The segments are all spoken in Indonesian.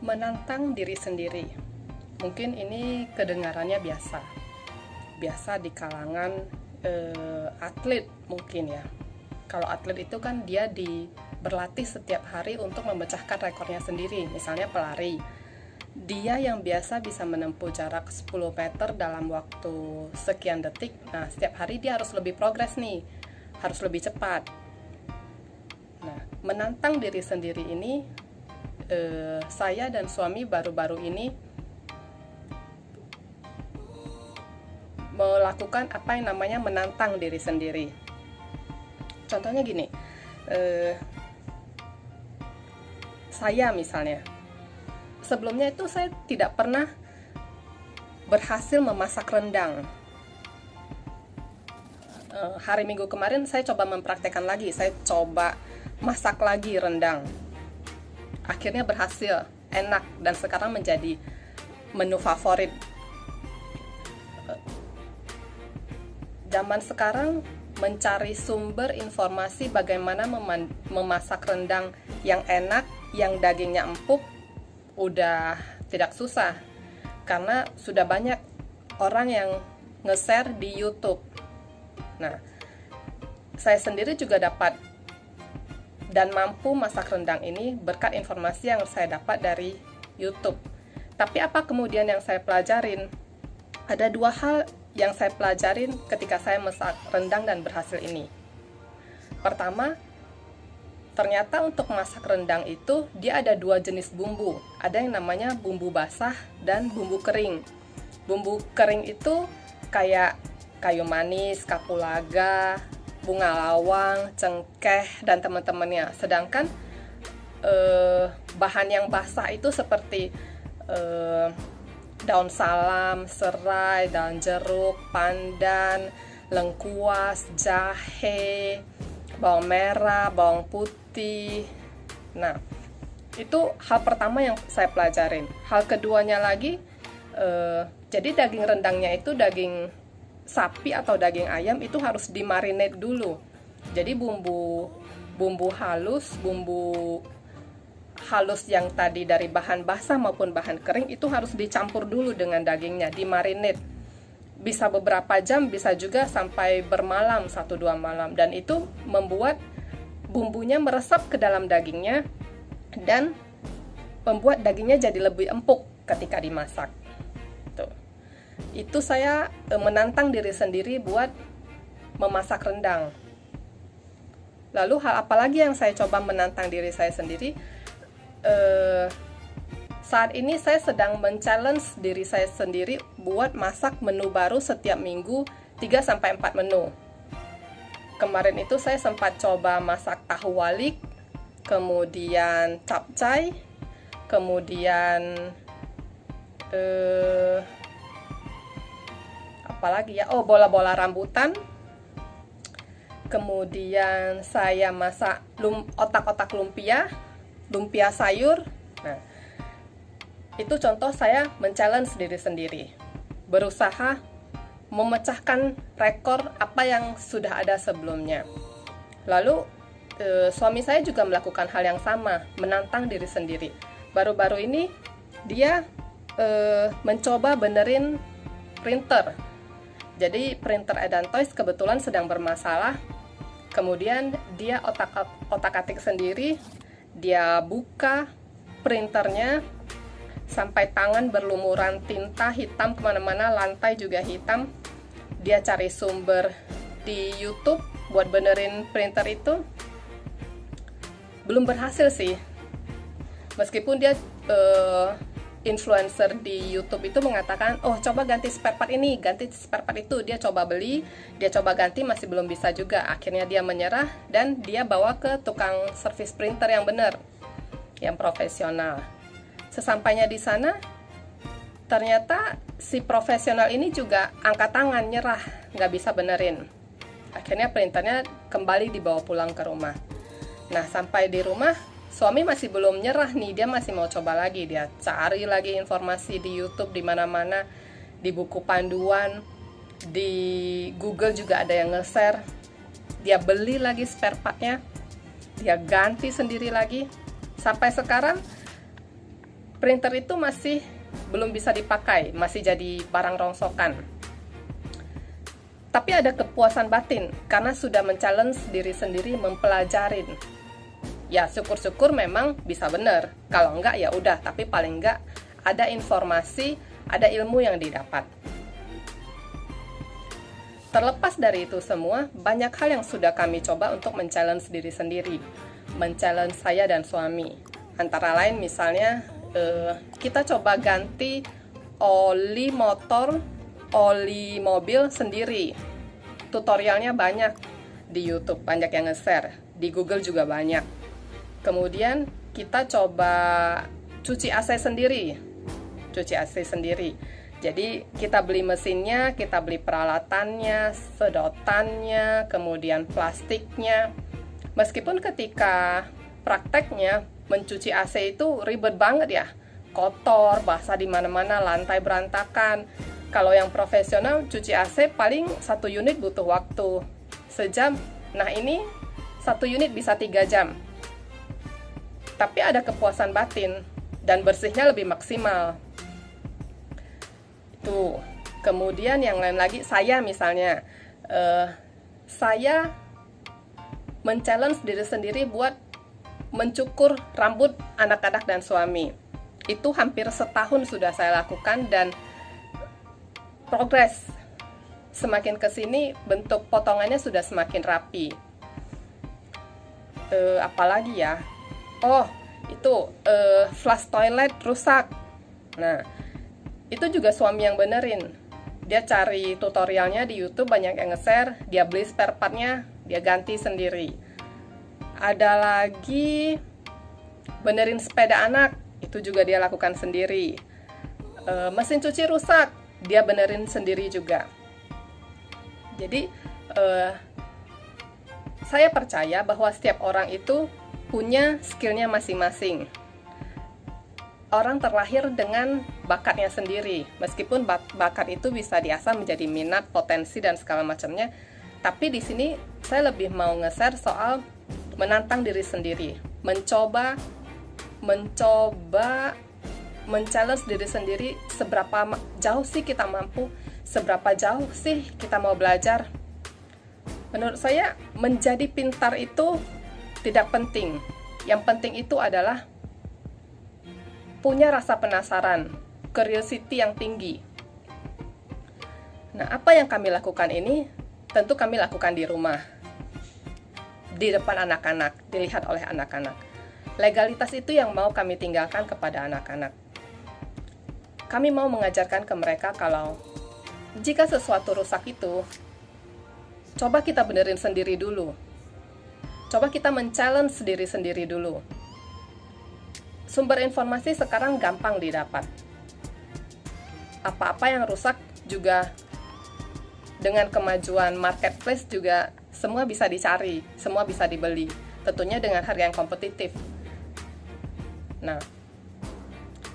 Menantang diri sendiri. Mungkin ini kedengarannya biasa di kalangan atlet mungkin ya. Kalau atlet itu kan dia berlatih setiap hari untuk memecahkan rekornya sendiri. Misalnya pelari, dia yang biasa bisa menempuh jarak 10 meter dalam waktu sekian detik. Nah, setiap hari dia harus lebih progres nih, harus lebih cepat. Nah, menantang diri sendiri ini, saya dan suami baru-baru ini melakukan apa yang namanya menantang diri sendiri. Contohnya gini, saya misalnya, sebelumnya itu saya tidak pernah berhasil memasak rendang. Hari Minggu kemarin saya coba mempraktekkan lagi, saya coba masak lagi rendang. Akhirnya berhasil, enak, dan sekarang menjadi menu favorit. Zaman sekarang mencari sumber informasi bagaimana memasak rendang yang enak, yang dagingnya empuk, udah tidak susah. Karena sudah banyak orang yang nge-share di YouTube. Nah, saya sendiri juga dapat dan mampu masak rendang ini berkat informasi yang saya dapat dari YouTube. Tapi apa kemudian yang saya pelajarin? Ada dua hal yang saya pelajarin ketika saya masak rendang dan berhasil ini. Pertama, ternyata untuk masak rendang itu dia ada dua jenis bumbu. Ada yang namanya bumbu basah dan bumbu kering. Bumbu kering itu kayak kayu manis, kapulaga, bunga lawang, cengkeh, dan teman-temannya. Sedangkan bahan yang basah itu seperti daun salam, serai, daun jeruk, pandan, lengkuas, jahe, bawang merah, bawang putih. Nah, itu hal pertama yang saya pelajarin. Hal keduanya lagi, jadi daging rendangnya itu daging sapi atau daging ayam itu harus dimarinate dulu. Jadi bumbu halus yang tadi dari bahan basah maupun bahan kering itu harus dicampur dulu dengan dagingnya, dimarinate. Bisa beberapa jam, bisa juga sampai bermalam, 1-2 malam. Dan itu membuat bumbunya meresap ke dalam dagingnya dan membuat dagingnya jadi lebih empuk ketika dimasak. Tuh. Itu saya menantang diri sendiri buat memasak rendang. Lalu hal apa lagi yang saya coba menantang diri saya sendiri? Saat ini saya sedang men-challenge diri saya sendiri buat masak menu baru setiap minggu 3-4 menu. Kemarin itu saya sempat coba masak tahu walik, kemudian capcay, kemudian apalagi ya, bola-bola rambutan. Kemudian saya masak otak-otak lumpia sayur. Nah, itu contoh saya men-challenge diri sendiri, berusaha memecahkan rekor apa yang sudah ada sebelumnya. Lalu suami saya juga melakukan hal yang sama, menantang diri sendiri. Baru-baru ini dia mencoba benerin printer. Jadi printer Edan Toys kebetulan sedang bermasalah. Kemudian dia otak-atik sendiri, dia buka printernya sampai tangan berlumuran tinta hitam kemana-mana, lantai juga hitam. Dia cari sumber di YouTube buat benerin printer itu. Belum berhasil sih. Meskipun dia influencer di YouTube itu mengatakan, oh coba ganti spare part ini, ganti spare part itu. Dia coba beli, dia coba ganti, masih belum bisa juga. Akhirnya dia menyerah dan dia bawa ke tukang servis printer yang benar, yang profesional. Sesampainya di sana, ternyata si profesional ini juga angkat tangan, nyerah, nggak bisa benerin. Akhirnya printernya kembali dibawa pulang ke rumah. Nah, sampai di rumah, suami masih belum nyerah nih, dia masih mau coba lagi. Dia cari lagi informasi di YouTube, di mana-mana, di buku panduan, di Google juga ada yang nge-share. Dia beli lagi spare partnya, dia ganti sendiri lagi. Sampai sekarang printer itu masih belum bisa dipakai, masih jadi barang rongsokan. Tapi ada kepuasan batin karena sudah men-challenge diri sendiri, mempelajarin. Ya syukur-syukur memang bisa benar. Kalau enggak ya udah, tapi paling enggak ada informasi, ada ilmu yang didapat. Terlepas dari itu semua, banyak hal yang sudah kami coba untuk men-challenge diri sendiri, men-challenge saya dan suami. Antara lain misalnya, kita coba ganti oli motor, oli mobil sendiri. Tutorialnya banyak di YouTube, banyak yang nge-share, di Google juga banyak. Kemudian kita coba cuci AC sendiri, cuci AC sendiri. Jadi kita beli mesinnya, kita beli peralatannya, sedotannya, kemudian plastiknya. Meskipun ketika prakteknya mencuci AC itu ribet banget ya, kotor, basah di mana-mana, lantai berantakan. Kalau yang profesional cuci AC paling 1 unit butuh waktu sejam. Nah ini 1 unit bisa 3 jam. Tapi ada kepuasan batin dan bersihnya lebih maksimal. Tuh. Kemudian yang lain lagi, saya misalnya, saya men-challenge diri sendiri buat mencukur rambut anak-anak dan suami. Itu hampir setahun sudah saya lakukan dan progres. Semakin kesini bentuk potongannya sudah semakin rapi. Apalagi ya? Oh, itu flush toilet rusak. Nah, itu juga suami yang benerin. Dia cari tutorialnya di YouTube, banyak yang nge-share, dia beli spare partnya, dia ganti sendiri. Ada lagi benerin sepeda anak, itu juga dia lakukan sendiri. Mesin cuci rusak, dia benerin sendiri juga. Jadi saya percaya bahwa setiap orang itu punya skillnya masing-masing. Orang terlahir dengan bakatnya sendiri, meskipun bakat itu bisa diasah menjadi minat, potensi dan segala macamnya. Tapi di sini saya lebih mau nge-share soal menantang diri sendiri, mencoba men-challenge diri sendiri, seberapa jauh sih kita mampu, seberapa jauh sih kita mau belajar. Menurut saya menjadi pintar itu tidak penting. Yang penting itu adalah punya rasa penasaran, curiosity yang tinggi. Nah, apa yang kami lakukan ini? Tentu kami lakukan di rumah, di depan anak-anak, dilihat oleh anak-anak. Legalitas itu yang mau kami tinggalkan kepada anak-anak. Kami mau mengajarkan ke mereka kalau jika sesuatu rusak itu, coba kita benerin sendiri dulu. Coba kita men-challenge diri sendiri dulu. Sumber informasi sekarang gampang didapat. Apa-apa yang rusak juga dengan kemajuan marketplace juga semua bisa dicari, semua bisa dibeli. Tentunya dengan harga yang kompetitif. Nah,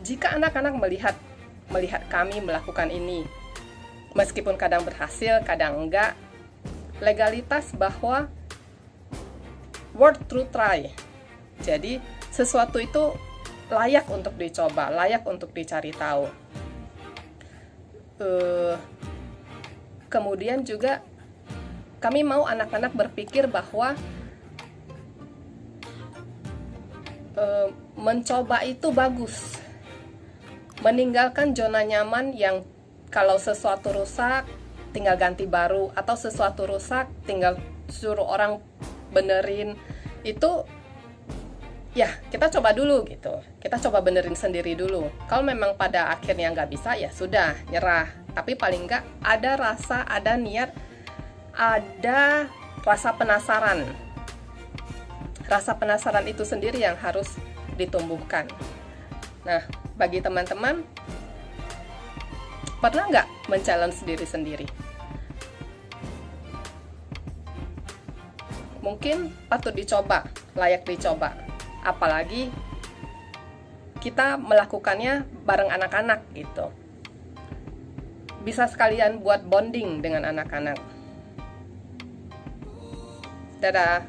jika anak-anak melihat kami melakukan ini, meskipun kadang berhasil, kadang enggak, legalitas bahwa worth to try. Jadi, sesuatu itu layak untuk dicoba, layak untuk dicari tahu. Kemudian juga kami mau anak-anak berpikir bahwa mencoba itu bagus. Meninggalkan zona nyaman yang kalau sesuatu rusak tinggal ganti baru, atau sesuatu rusak tinggal suruh orang benerin, itu ya kita coba dulu gitu, kita coba benerin sendiri dulu. Kalau memang pada akhirnya nggak bisa, ya sudah, nyerah. Tapi paling nggak ada rasa, ada niat, ada rasa penasaran. Rasa penasaran itu sendiri yang harus ditumbuhkan. Nah, bagi teman-teman, pernah nggak men-challenge diri sendiri? Mungkin patut dicoba, layak dicoba. Apalagi kita melakukannya bareng anak-anak gitu. Bisa sekalian buat bonding dengan anak-anak. Dadah.